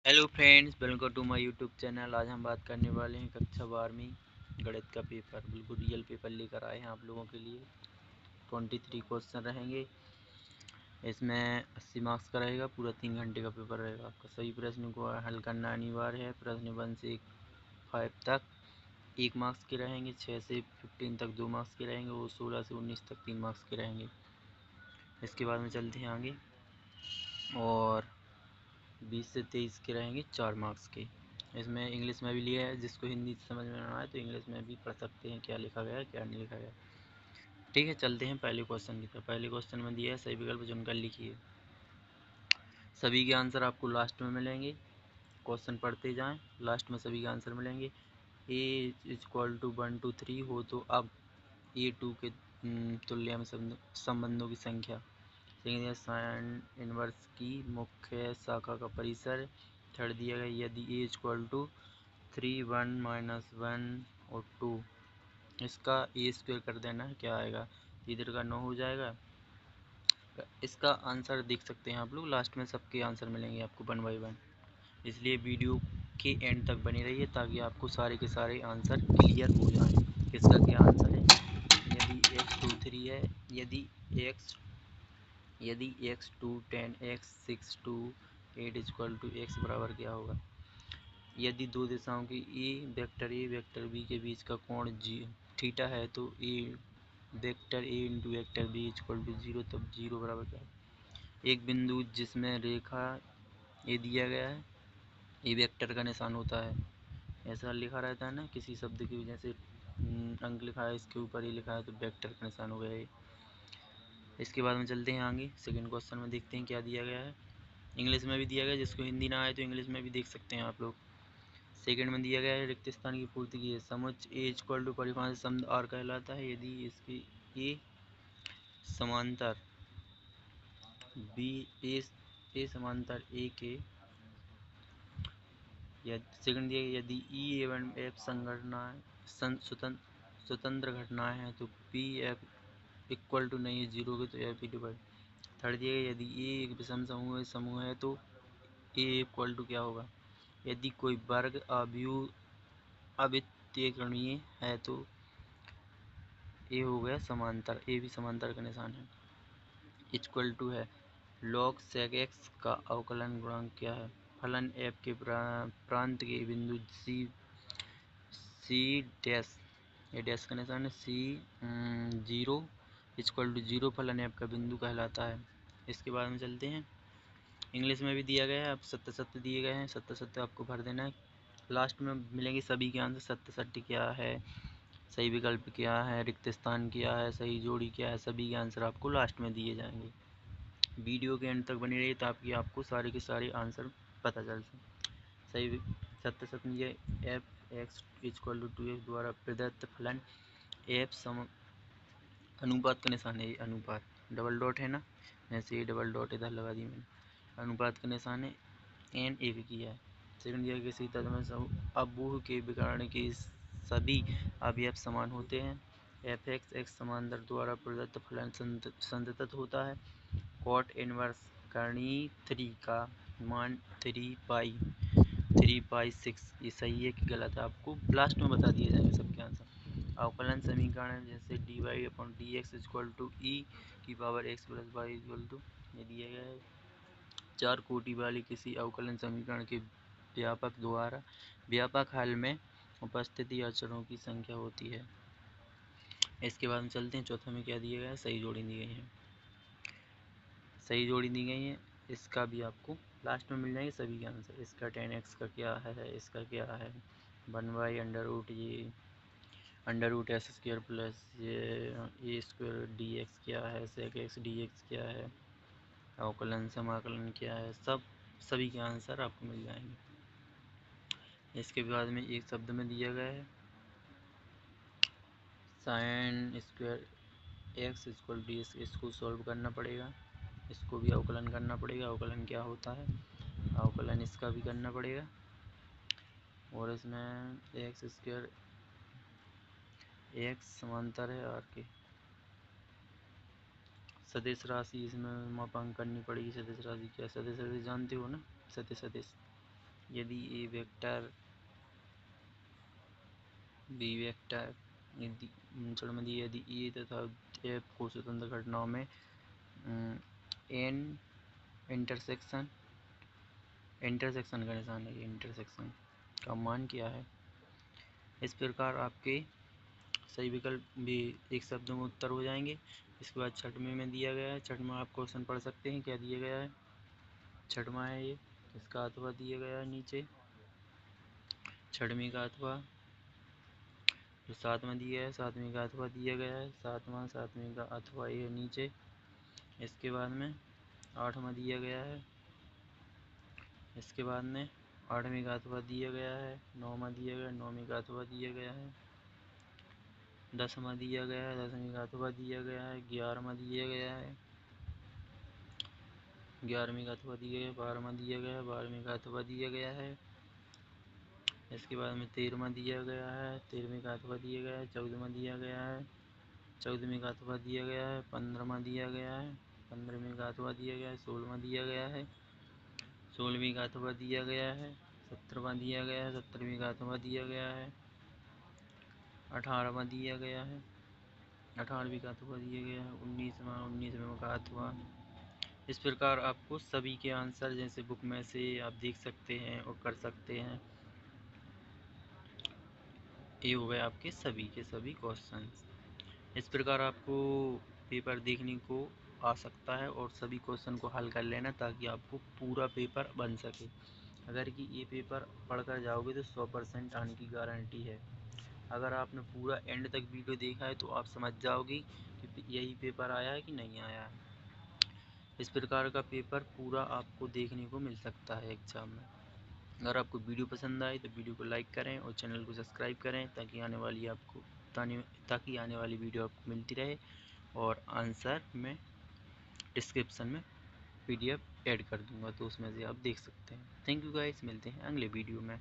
Hello friends, welcome to my YouTube channel. आज हम बात करने वाले हैं कक्षा 12वीं गणित का पेपर। बिल्कुल रियल पेपर लेकर आए हैं आप लोगों के लिए। 23 क्वेश्चन रहेंगे। इसमें 80 मार्क्स का रहेगा। पूरा 3 घंटे का पेपर रहेगा आपका। सभी प्रश्नों को हल करना अनिवार्य है। प्रश्न 1 से 5 तक 1 मार्क्स के रहेंगे। 6 से 15 तक 2 मार्क्स के रहेंगे और 16 से 19 तक 3 मार्क्स के रहेंगे। इसके बाद में चलते हैं आगे। और 20 से 23 के रहेंगे 4 मार्क्स के। इसमें इंग्लिश में भी लिया है। जिसको हिंदी समझ में ना आए तो इंग्लिश में भी पढ़ सकते हैं क्या लिखा गया है क्या नहीं लिखा गया। ठीक है, चलते हैं पहले क्वेश्चन की तरफ। पहले क्वेश्चन में दिया है सही विकल्प चुनकर लिखिए। सभी के आंसर आपको लास्ट में मिलेंगे। क्वेश्चन पढ़ते जाएं, लास्ट में सभी के आंसर मिलेंगे। ए इक्वल टू 1 2 3 हो तो अब A2 के तुल्य में संबंधों की संख्या। साइन इनवर्स की मुख्य शाखा का परिसर। थर्ड दिया गया यदि ए इक्वल टू 3 1 -1 और 2, इसका ए स्क्वायर कर देना है, क्या आएगा? इधर का 9 हो जाएगा। इसका आंसर देख सकते हैं आप लोग। लास्ट में सबके आंसर मिलेंगे आपको 1 बाई 1। इसलिए वीडियो के एंड तक बनी रहिए ताकि आपको सारे के सारे आंसर क्लियर हो जाएं। इसका क्या आंसर है? यदि x 2 3 है, यदि x 2 10 x 6 2 8 equal to x बराबर क्या होगा? यदि दो दिशाओं की ए वेक्टर बी के बीच का कोण थीटा है तो vector A into vector B equal to 0, तब 0 बराबर क्या है? एक बिंदु जिसमें रेखा ए दिया गया है, ये वेक्टर का निशान होता है। ऐसा लिखा रहता है ना, किसी शब्द की जैसे अंक लिखा है, इसके ऊपर ही लिखा है तो वेक्टर का निशान हो गया ये। इसके बाद में चलते हैं आगे। सेकंड क्वेश्चन में देखते हैं क्या दिया गया है। इंग्लिश में भी दिया गया है, जिसको हिंदी ना आए तो इंग्लिश में भी देख सकते हैं आप लोग। सेकंड में दिया गया है रिक्त स्थान की पूर्ति की है। समुच्च ए इक्वल टू परिभाषित शब्द आर कहलाता है यदि इसकी ए समांतर बी ए समांतर ए के। सेकंड दिया गया यदि ई एवं एफ संघटनाएं स्वतंत्र घटनाएं हैं तो पी एफ इक्वल टू नहीं है 0 के तो एफ ही डिवाइड। थर्ड दिया गया यदि ए एक विषम समूह है तो ए इक्वल टू क्या होगा? यदि कोई वर्ग अवित्यकरणीय है तो ए हो गया समांतर। ए भी समांतर का निशान है। इक्वल टू है log sec x का अवकलन गुणांक क्या है? फलन f के प्रांत के बिंदु सी डैश, ये डैश का निशान है, सी 0 इक्वल टू 0 फलन f का बिंदु कहलाता है। इसके बाद में चलते हैं। इंग्लिश में भी दिया गया है। अब सत्य सत्य दिए गए हैं, सत्य सत्य आपको भर देना है। लास्ट में मिलेंगे सभी के आंसर। सत्य सत्य क्या है, सही विकल्प क्या है, रिक्त स्थान क्या है, सही जोड़ी क्या है, सभी के आंसर आपको लास्ट में दिए जाएंगे। वीडियो के एंड तक बनी रही ताकि आपको सारे के सारे आंसर पता चल सके। सही सत्य सत्य ये F x equal to 2x द्वारा प्रदत्त फलन एफ सम अनुपात का निशान है। ये अनुपात डबल डॉट है ना, जैसे ये डबल डॉट इधर लगा दी मैंने। अनुपात का निशान है, एन एक किया है। सेकंड दिया किसी तत्व में अबूह के विकर्ण के सभी अवयव समान होते हैं। एफ एक्स एक्स समांतर द्वारा प्रदत्त फलन संतत होता है। कॉट इनवर्स करणीय 3 का मान 3 पाई 6, ये सही है कि गलत है आपको लास्ट में बता दिए जाएंगे सबके आंसर। अवकलन समीकरण जैसे D Y upon D X equal to E की power X plus Y equal to, ये दिया गया है। 4 कोटि वाले किसी अवकलन समीकरण के व्यापक हल में उपस्थिति अचरों की संख्या होती है। इसके बाद में चलते हैं। चौथे में क्या दिया गया है? सही जोड़ी दी गई है। सही जोड़ी दी गई है, इसका भी आपको लास्ट में मिल जाएंगे सभी के आंसर। इसका 10x का क्या है, इसका क्या है 1 बाई अंडर रूट ये under root S square plus ये ए स्क्वायर डी एक्स क्या है, सेक एक्स डी एक्स क्या है, अवकलन समाकलन क्या है, सभी के आंसर आपको मिल जाएंगे। इसके बाद में एक शब्द में दिया गया है sine square x equal D x. इसको सॉल्व करना पड़ेगा, इसको भी अवकलन करना पड़ेगा। अवकलन क्या होता है, अवकलन इसका भी करना पड़ेगा। और इसमें एक्स स्क्वायर एक्स समांतर है आर के। सदिश राशि इसमें मापांक करनी पड़ेगी। सदिश राशि क्या है? सदिश राशि जानते हो ना, सदिश यदि ए वेक्टर बी वेक्टर यदि ए तथा एफ को स्वतंत्र घटनाओं में एन इंटरसेक्शन का निशान है, इंटरसेक्शन का मान क्या है। इस प्रकार आपके सही विकल्प भी एक शब्द में उत्तर हो जाएंगे। इसके बाद छठवें में दिया गया है, छठवां आप क्वेश्चन पढ़ सकते हैं, क्या दिया गया है। छठवां है ये, इसका अथवा दिया गया है नीचे, छठवीं का अथवा। जो सातवां दिया है, सातवीं का अथवा दिया गया है, सातवीं का अथवा ये नीचे। इसके बाद में आठवां दिया गया है, इसके बाद में आठवीं का अथवा दिया गया है, नौवां दिया गया है, नौवीं का अथवा दिया गया है, दसवां दिया गया है, दसवीं का अथवा दिया गया है, 11वां दिया गया है, 11वीं का अथवा दिया गया है, 12वां दिया गया है, 12वीं का अथवा दिया गया है। इसके बाद में 13वां दिया गया है, 13वीं का अथवा दिया गया है, 14वां दिया गया है, 14वीं का अथवा दिया गया है, 15वां दिया गया है, 15वीं का अथवा दिया गया है, 16वां दिया गया है, 16वीं का अथवा दिया गया है, 17वां दिया गया है, 17वीं का अथवा दिया गया है, 18वां दिया गया है, 18वीं का अथवा दिया गया है, 19वां का अथवा। इस प्रकार आपको सभी के आंसर जैसे बुक में से आप देख सकते हैं और कर सकते हैं। ये हो गए आपके सभी के सभी क्वेश्चंस। इस प्रकार आपको पेपर देखने को आ सकता है और सभी क्वेश्चन को हल कर लेना, ताकि आपको पूरा पेपर बन सके। अगर कि ये पेपर पढ़कर जाओगे तो 100% आने की गारंटी है। अगर आपने पूरा एंड तक वीडियो देखा है तो आप समझ जाओगे कि यही पेपर आया है कि नहीं आया है। इस प्रकार का पेपर पूरा आपको देखने को मिल सकता है एग्ज़ाम में। अगर आपको वीडियो पसंद आए तो वीडियो को लाइक करें और चैनल को सब्सक्राइब करें, ताकि आने वाली वीडियो आपको मिलती रहे। और आंसर में डिस्क्रिप्शन में PDF ऐड कर दूंगा, तो उसमें से आप देख सकते हैं। थैंक यू गाइस, मिलते हैं अगले वीडियो में।